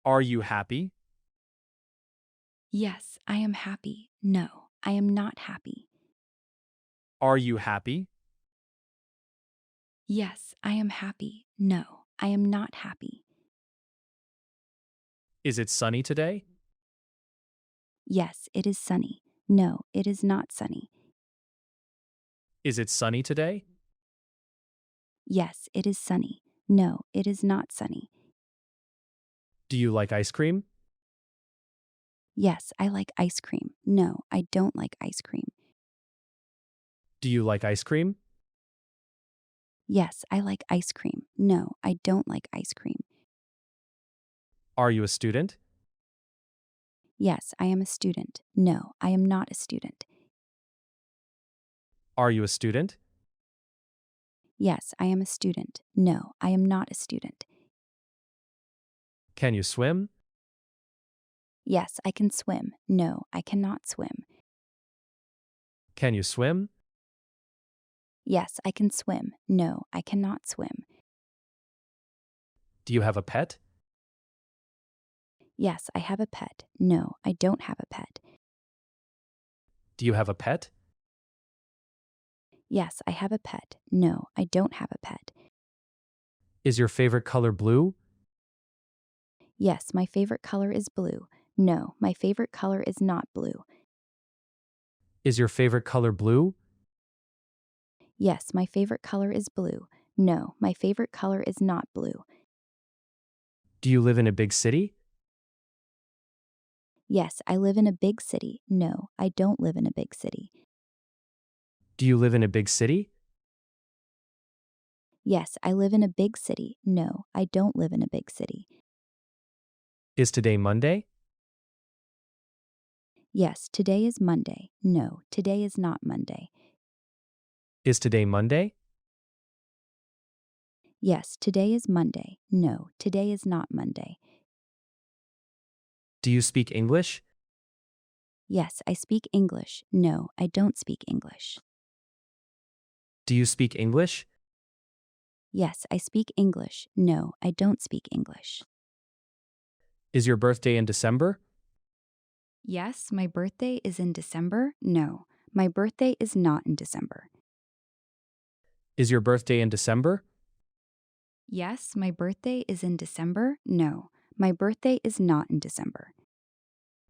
Are you happy? Yes, I am happy. No, I am not happy. Are you happy? Yes, I am happy. No, I am not happy. Is it sunny today? Yes, it is sunny. No, it is not sunny. Is it sunny today? Yes, it is sunny. No, it is not sunny. Do you like ice cream? Yes, I like ice cream. No, I don't like ice cream. Do you like ice cream? Yes, I like ice cream. No, I don't like ice cream. Are you a student? Yes, I am a student. No, I am not a student. Are you a student? Yes, I am a student. No, I am not a student. Can you swim? Yes, I can swim. No, I cannot swim. Can you swim? Yes, I can swim. No, I cannot swim. Do you have a pet? Yes, I have a pet. No, I don't have a pet. Do you have a pet? Yes, I have a pet. No, I don't have a pet. Is your favorite color blue? Yes, my favorite color is blue. No, my favorite color is not blue. Is your favorite color blue? Yes, my favorite color is blue. No, my favorite color is not blue. Do you live in a big city? Yes, I live in a big city. No, I don't live in a big city. Do you live in a big city? Yes, I live in a big city. No, I don't live in a big city. Is today Monday? Yes, today is Monday. No, today is not Monday. Is today Monday? Yes, today is Monday. No, today is not Monday. Do you speak English? Yes, I speak English. No, I don't speak English. Do you speak English? Yes, I speak English. No, I don't speak English. Is your birthday in December? Yes, my birthday is in December. No, my birthday is not in December. Is your birthday in December? Yes, my birthday is in December. No, my birthday is not in December.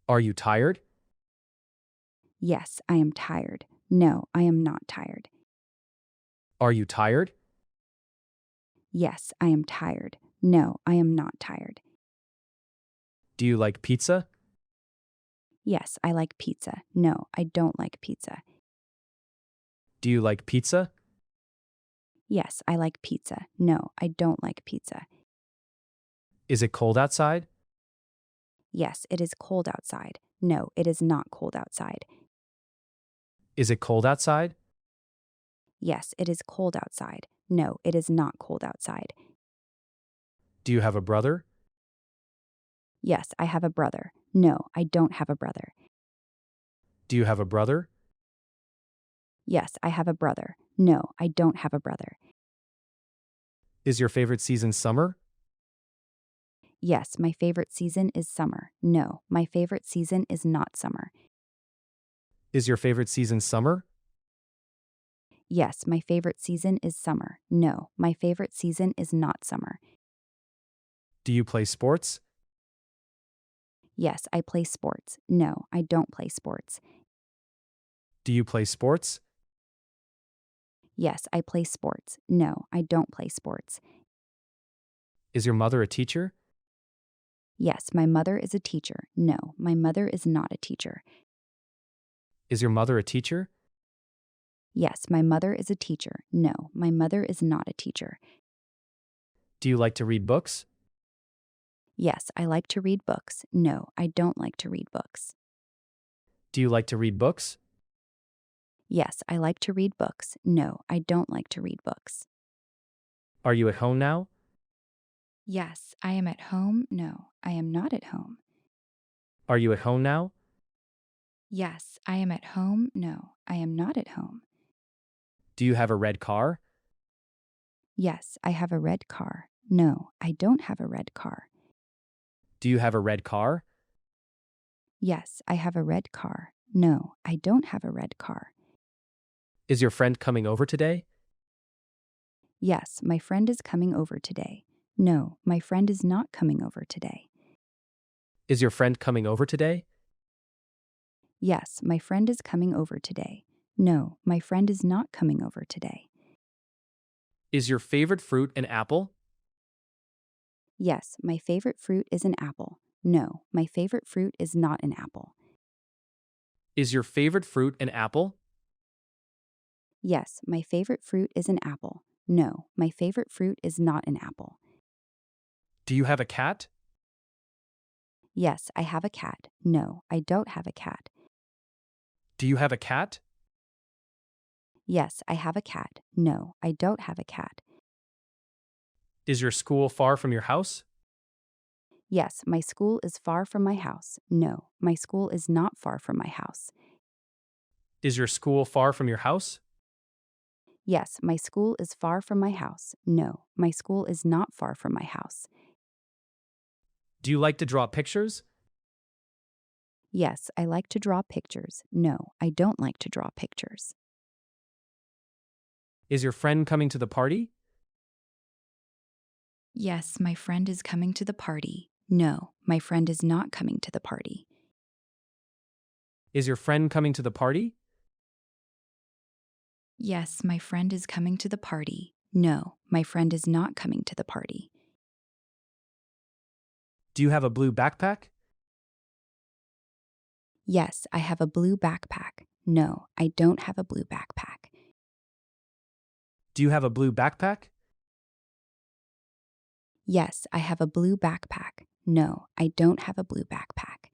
Are you tired? Yes, I am tired. No, I am not tired. Are you tired? Yes, I am tired. No, I am not tired. Do you like pizza? Yes, I like pizza. No, I don't like pizza. Do you like pizza? Yes, I like pizza. No, I don't like pizza. Is it cold outside? Yes, it is cold outside. No, it is not cold outside. Is it cold outside? Yes, it is cold outside. No, it is not cold outside. Do you have a brother? Yes, I have a brother. No, I don't have a brother. Do you have a brother? Yes, I have a brother. No, I don't have a brother. Is your favorite season summer? Yes, my favorite season is summer. No, my favorite season is not summer. Is your favorite season summer? Yes, my favorite season is summer. No, my favorite season is not summer. Do you play sports? Yes, I play sports. No, I don't play sports. Do you play sports? Yes, I play sports. No, I don't play sports. Is your mother a teacher? Yes, my mother is a teacher. No, my mother is not a teacher. Is your mother a teacher? Yes, my mother is a teacher. No, my mother is not a teacher. Do you like to read books? Yes, I like to read books. No, I don't like to read books. Do you like to read books? Yes, I like to read books. No, I don't like to read books. Are you at home now? Yes, I am at home. No, I am not at home. Are you at home now? Yes, I am at home. No, I am not at home. Do you have a red car? Yes, I have a red car. No, I don't have a red car. Do you have a red car? Yes, I have a red car. No, I don't have a red car. Is your friend coming over today? Yes, my friend is coming over today. No, my friend is not coming over today. Is your friend coming over today? Yes, my friend is coming over today. No, my friend is not coming over today. Is your favorite fruit an apple? Yes, my favorite fruit is an apple. No, my favorite fruit is not an apple. Is your favorite fruit an apple? Yes, my favorite fruit is an apple. No, my favorite fruit is not an apple. Do you have a cat? Yes, I have a cat. No, I don't have a cat. Do you have a cat? Yes, I have a cat. No, I don't have a cat. Is your school far from your house? Yes, my school is far from my house. No, my school is not far from my house. Is your school far from your house? Yes, my school is far from my house. No, my school is not far from my house. Do you like to draw pictures? Yes, I like to draw pictures. No, I don't like to draw pictures. Is your friend coming to the party? Yes, my friend is coming to the party. No, my friend is not coming to the party. Is your friend coming to the party? Yes, my friend is coming to the party. No, my friend is not coming to the party. Do you have a blue backpack? Yes, I have a blue backpack. No, I don't have a blue backpack. Do you have a blue backpack? Yes, I have a blue backpack. No, I don't have a blue backpack.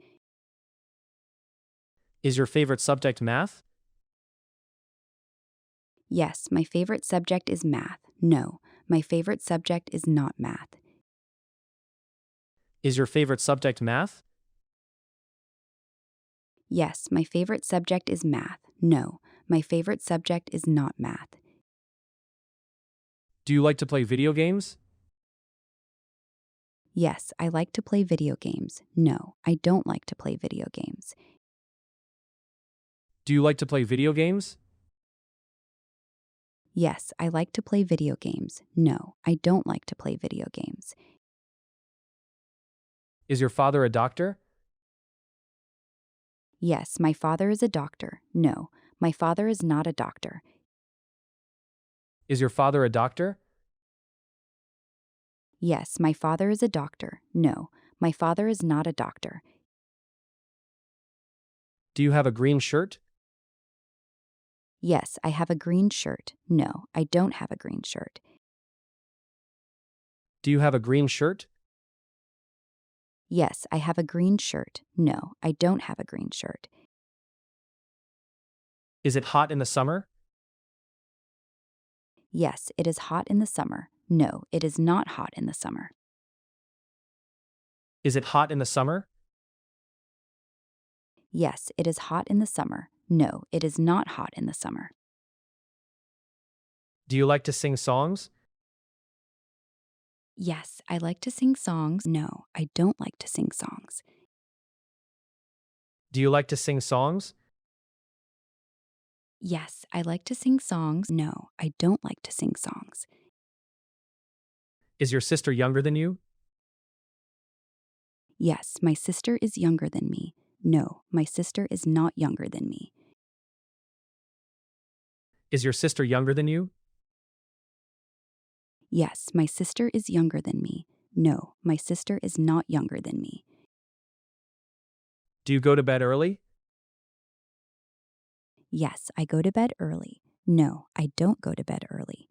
Is your favorite subject math? Yes, my favorite subject is math. No, my favorite subject is not math. Is your favorite subject math? Yes, my favorite subject is math. No, my favorite subject is not math. Do you like to play video games? Yes, I like to play video games. No, I don't like to play video games. Do you like to play video games? Yes, I like to play video games. No, I don't like to play video games. Is your father a doctor? Yes, my father is a doctor. No, my father is not a doctor. Is your father a doctor? Yes, my father is a doctor. No, my father is not a doctor. Do you have a green shirt? Yes, I have a green shirt. No, I don't have a green shirt. Do you have a green shirt? Yes, I have a green shirt. No, I don't have a green shirt. Is it hot in the summer? Yes, it is hot in the summer. No, it is not hot in the summer. Is it hot in the summer? Yes, it is hot in the summer. No, it is not hot in the summer. Do you like to sing songs? Yes, I like to sing songs. No, I don't like to sing songs. Do you like to sing songs? Yes, I like to sing songs. No, I don't like to sing songs. Is your sister younger than you? Yes, my sister is younger than me. No, my sister is not younger than me. Is your sister younger than you? Yes, my sister is younger than me. No, my sister is not younger than me. Do you go to bed early? Yes, I go to bed early. No, I don't go to bed early.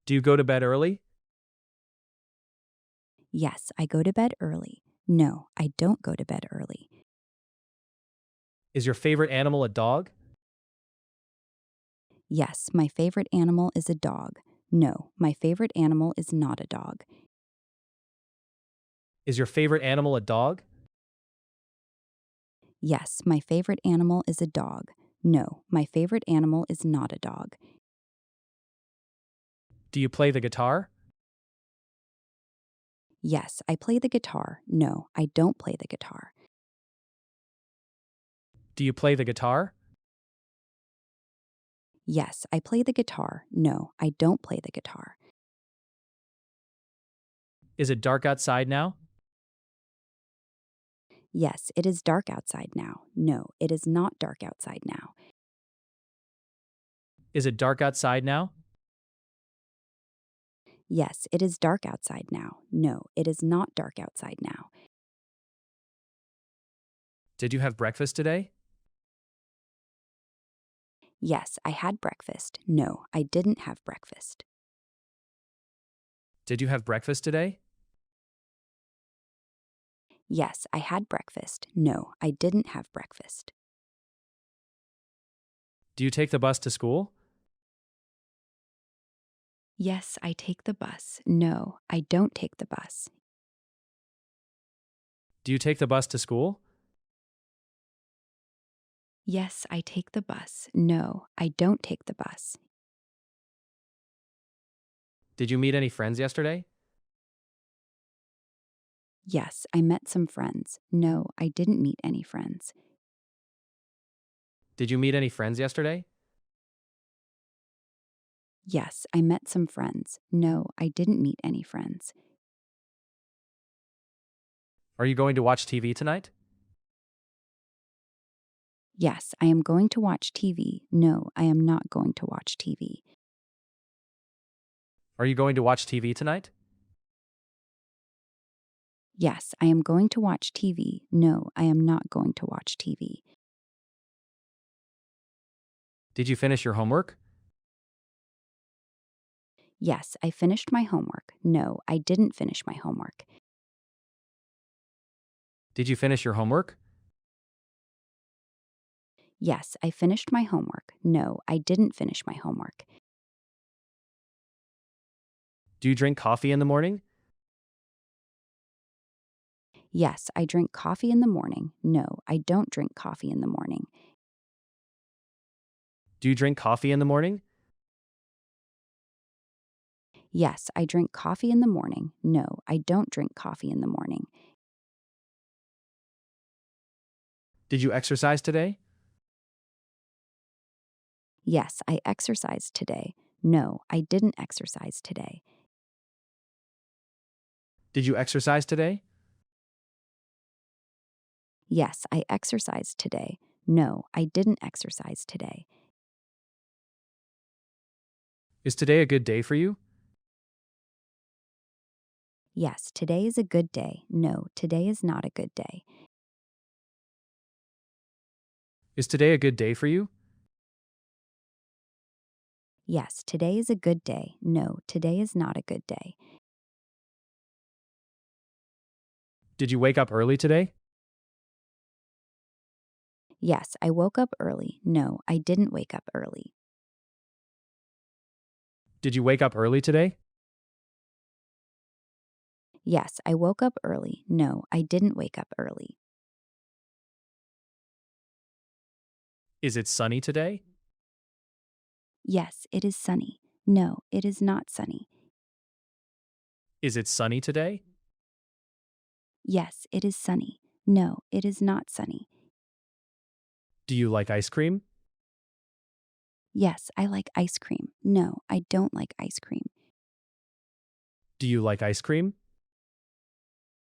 Do you go to bed early? Yes, I go to bed early. No, I don't go to bed early. Is your favorite animal a dog? Yes, my favorite animal is a dog. No, my favorite animal is not a dog. Is your favorite animal a dog? Yes, my favorite animal is a dog. No, my favorite animal is not a dog. Do you play the guitar? Yes, I play the guitar. No, I don't play the guitar. Do you play the guitar? Yes, I play the guitar. No, I don't play the guitar. Is it dark outside now? Yes, it is dark outside now. No, it is not dark outside now. Is it dark outside now? Yes, it is dark outside now. No, it is not dark outside now. Did you have breakfast today? Yes, I had breakfast. No, I didn't have breakfast. Did you have breakfast today? Yes, I had breakfast. No, I didn't have breakfast. Do you take the bus to school? Yes, I take the bus. No, I don't take the bus. Do you take the bus to school? Yes, I take the bus. No, I don't take the bus. Did you meet any friends yesterday? Yes, I met some friends. No, I didn't meet any friends. Did you meet any friends yesterday? Yes, I met some friends. No, I didn't meet any friends. Are you going to watch TV tonight? Yes, I am going to watch TV. No, I am not going to watch TV. Are you going to watch TV tonight? Yes, I am going to watch TV. No, I am not going to watch TV. Did you finish your homework? Yes, I finished my homework. No, I didn't finish my homework. Did you finish your homework? Yes, I finished my homework. No, I didn't finish my homework. Do you drink coffee in the morning? Yes, I drink coffee in the morning. No, I don't drink coffee in the morning. Do you drink coffee in the morning? Yes, I drink coffee in the morning. No, I don't drink coffee in the morning. Did you exercise today? Yes, I exercised today. No, I didn't exercise today. Did you exercise today? Yes, I exercised today. No, I didn't exercise today. Is today a good day for you? Yes, today is a good day. No, today is not a good day. Is today a good day for you? Yes, today is a good day. No, today is not a good day. Did you wake up early today? Yes, I woke up early. No, I didn't wake up early. Did you wake up early today? Yes, I woke up early. No, I didn't wake up early. Is it sunny today? Yes, it is sunny. No, it is not sunny. Is it sunny today? Yes, it is sunny. No, it is not sunny. Do you like ice cream? Yes, I like ice cream. No, I don't like ice cream. Do you like ice cream?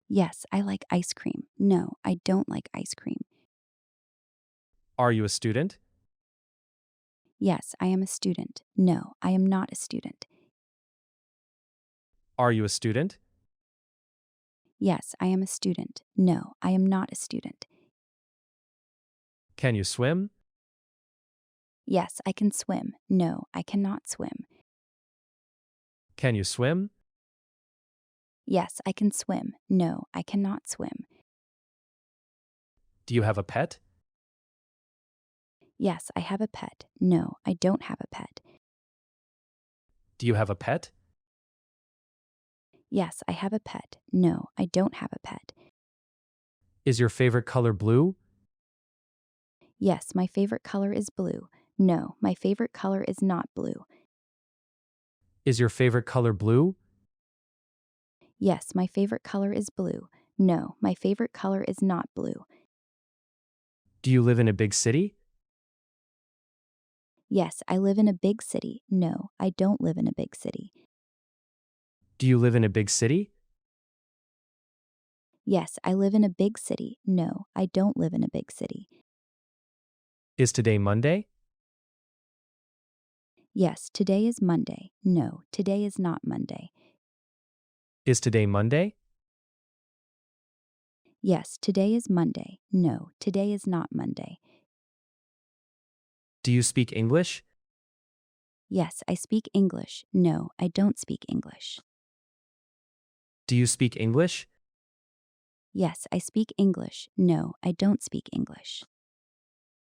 Yes, I like ice cream. No, I don't like ice cream. Are you a student? Yes, I am a student. No, I am not a student. Are you a student? Yes, I am a student. No, I am not a student. Can you swim? Yes, I can swim. No, I cannot swim. Can you swim? Yes, I can swim. No, I cannot swim. Do you have a pet? Yes, I have a pet. No, I don't have a pet. Do you have a pet? Yes, I have a pet. No, I don't have a pet. Is your favorite color blue? Yes, my favorite color is blue. No, my favorite color is not blue. Is your favorite color blue? Yes, my favorite color is blue. No, my favorite color is not blue. Do you live in a big city? Yes, I live in a big city. No, I don't live in a big city. Do you live in a big city? Yes, I live in a big city. No, I don't live in a big city. Is today Monday? Yes, today is Monday. No, today is not Monday. Is today Monday? Yes, today is Monday. No, today is not Monday. Do you speak English? Yes, I speak English. No, I don't speak English. Do you speak English? Yes, I speak English. No, I don't speak English.